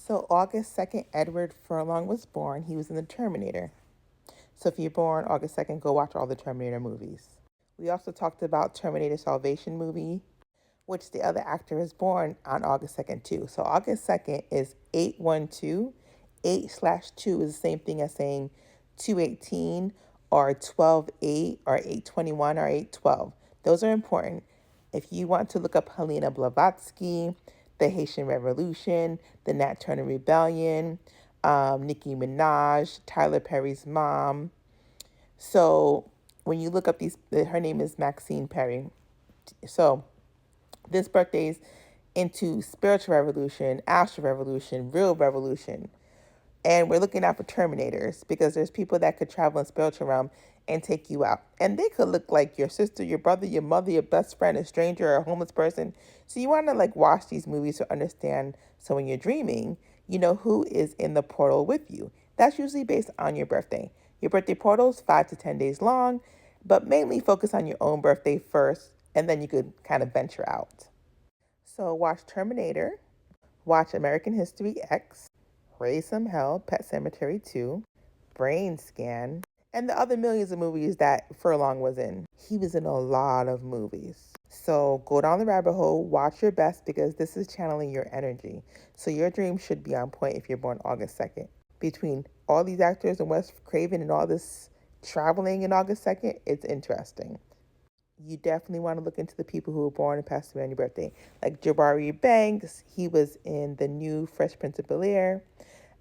So August 2nd, Edward Furlong was born. He was in the Terminator. So if you're born August 2nd, go watch all the Terminator movies. We also talked about Terminator Salvation movie, which the other actor is born on August 2nd too. So August 2nd is 812. 8/2 is the same thing as saying 218 or 12/8 or 821 or 812. Those are important. If you want to look up Helena Blavatsky, the Haitian Revolution, the Nat Turner Rebellion, Nicki Minaj, Tyler Perry's mom. So when you look up these, her name is Maxine Perry. So this birthday's into spiritual revolution, astral revolution, real revolution. And we're looking out for terminators because there's people that could travel in spiritual realm and take you out. And they could look like your sister, your brother, your mother, your best friend, a stranger, or a homeless person. So you want to like watch these movies to understand. So when you're dreaming, you know who is in the portal with you. That's usually based on your birthday. Your birthday portal is 5 to 10 days long, but mainly focus on your own birthday first, and then you could kind of venture out. So watch Terminator, watch American History X, Raise Some Hell, Pet Cemetery 2, Brain Scan, and the other millions of movies that Furlong was in. He was in a lot of movies. So go down the rabbit hole, watch your best because this is channeling your energy. So your dream should be on point if you're born August 2nd. Between all these actors and Wes Craven and all this traveling in August 2nd, it's interesting. You definitely want to look into the people who were born and passed away on your birthday. Like Jabari Banks, he was in the new Fresh Prince of Bel-Air.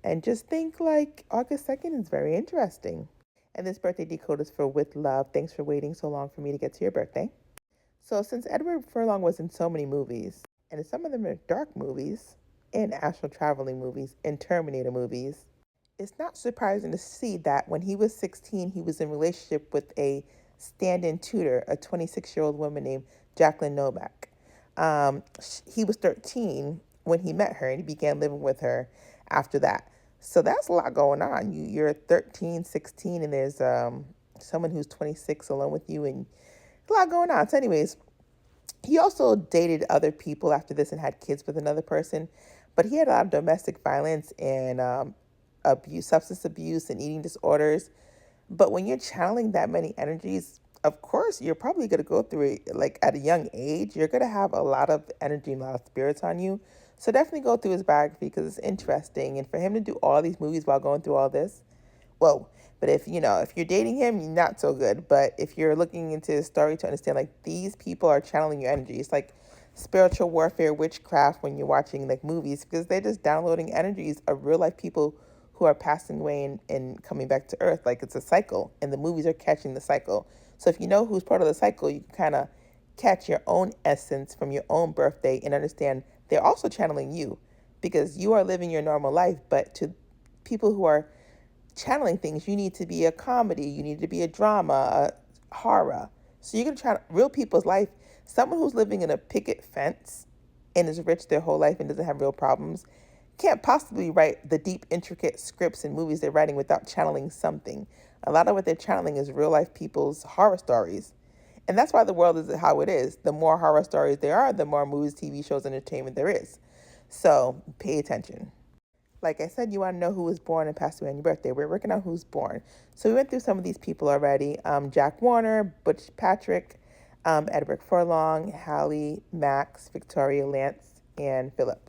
And just think like August 2nd is very interesting. And this birthday decode is for With Love. Thanks for waiting so long for me to get to your birthday. So since Edward Furlong was in so many movies, and some of them are dark movies, and astral traveling movies, and Terminator movies, it's not surprising to see that when he was 16, he was in a relationship with a stand-in tutor, a 26-year-old woman named Jacqueline Novak. He was 13 when he met her, and he began living with her after that. So that's a lot going on. You're 13, 16, and there's someone who's 26 alone with you, and a lot going on. So anyways, he also dated other people after this and had kids with another person, but he had a lot of domestic violence and abuse, substance abuse, and eating disorders. But when you're channeling that many energies, of course, you're probably going to go through it like at a young age. You're going to have a lot of energy and a lot of spirits on you. So definitely go through his biography because it's interesting. And for him to do all these movies while going through all this, whoa. But if you're dating him, not so good. But if you're looking into his story to understand, like these people are channeling your energy. It's like spiritual warfare, witchcraft when you're watching like movies because they're just downloading energies of real life people who are passing away and coming back to earth. Like it's a cycle and the movies are catching the cycle. So if you know who's part of the cycle, you can kind of catch your own essence from your own birthday and understand they're also channeling you because you are living your normal life. But to people who are channeling things, you need to be a comedy, you need to be a drama, a horror. So you're going to channel real people's life. Someone who's living in a picket fence and is rich their whole life and doesn't have real problems can't possibly write the deep, intricate scripts and movies they're writing without channeling something. A lot of what they're channeling is real life people's horror stories. And that's why the world is how it is. The more horror stories there are, the more movies, TV shows, entertainment there is. So pay attention. Like I said, you want to know who was born and passed away on your birthday. We're working on who's born. So we went through some of these people already. Jack Warner, Butch Patrick, Edward Furlong, Hallie, Max, Victoria, Lance, and Philip,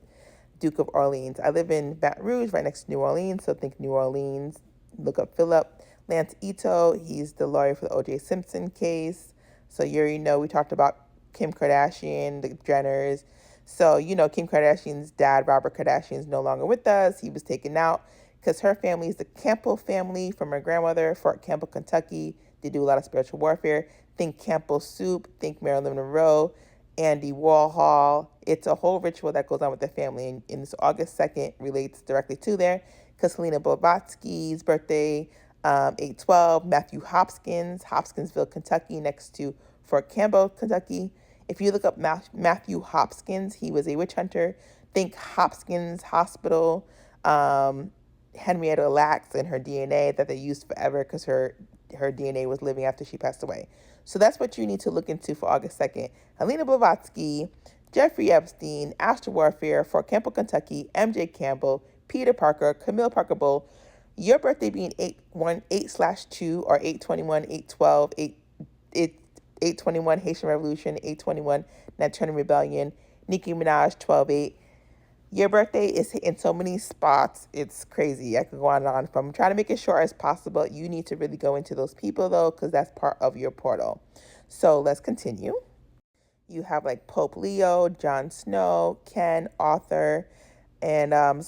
Duke of Orleans. I live in Baton Rouge, right next to New Orleans, so think New Orleans. Look up Philip. Lance Ito, he's the lawyer for the O.J. Simpson case. So you already know we talked about Kim Kardashian, the Jenners. So, Kim Kardashian's dad, Robert Kardashian, is no longer with us. He was taken out because her family is the Campbell family from her grandmother, Fort Campbell, Kentucky. They do a lot of spiritual warfare. Think Campbell soup, think Marilyn Monroe, Andy Warhol. It's a whole ritual that goes on with the family. And this August 2nd relates directly to there because Helena Blavatsky's birthday, 8/12, Matthew Hopkins, Hopkinsville, Kentucky, next to Fort Campbell, Kentucky. If you look up Matthew Hopkins, he was a witch hunter. Think Hopkins Hospital, Henrietta Lacks and her DNA that they used forever because her DNA was living after she passed away. So that's what you need to look into for August 2nd. Helena Blavatsky, Jeffrey Epstein, Astral Warfare, Fort Campbell, Kentucky, MJ Campbell, Peter Parker, Camille Parker Bull, your birthday being 8/2 or 8/21, 8/12, 8/21 Haitian Revolution, 8/21 Nat Turner Rebellion, Nicki Minaj 12/8. Your birthday is in so many spots. It's crazy. I could go on and on. From trying to make it short as possible, you need to really go into those people though, because that's part of your portal. So let's continue. You have like Pope Leo, Jon Snow, Ken, Arthur, and and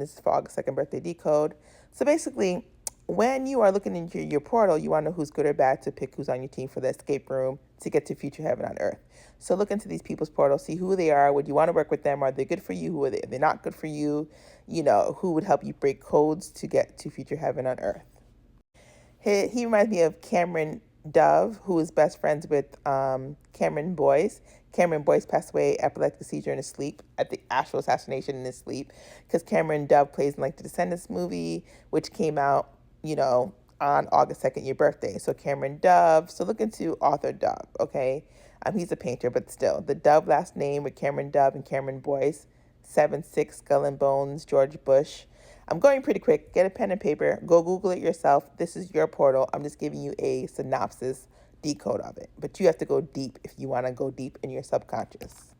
this is for August 2nd birthday decode. So basically, when you are looking into your portal, you want to know who's good or bad to pick who's on your team for the escape room to get to future heaven on earth. So look into these people's portals, see who they are. Would you want to work with them? Are they good for you? Who are they? Are they not good for you? You know, who would help you break codes to get to future heaven on earth? He reminds me of Cameron Dove, who is best friends with Cameron Boyce. Cameron Boyce passed away epileptic seizure in his sleep, at the actual assassination in his sleep, because Cameron Dove plays in like the Descendants movie, which came out, on August 2nd, your birthday. So Cameron Dove. So look into Arthur Dove, okay? He's a painter, but still, the Dove last name with Cameron Dove and Cameron Boyce, 7'6", Skull and Bones, George Bush. I'm going pretty quick. Get a pen and paper. Go Google it yourself. This is your portal. I'm just giving you a synopsis decode of it. But you have to go deep if you want to go deep in your subconscious.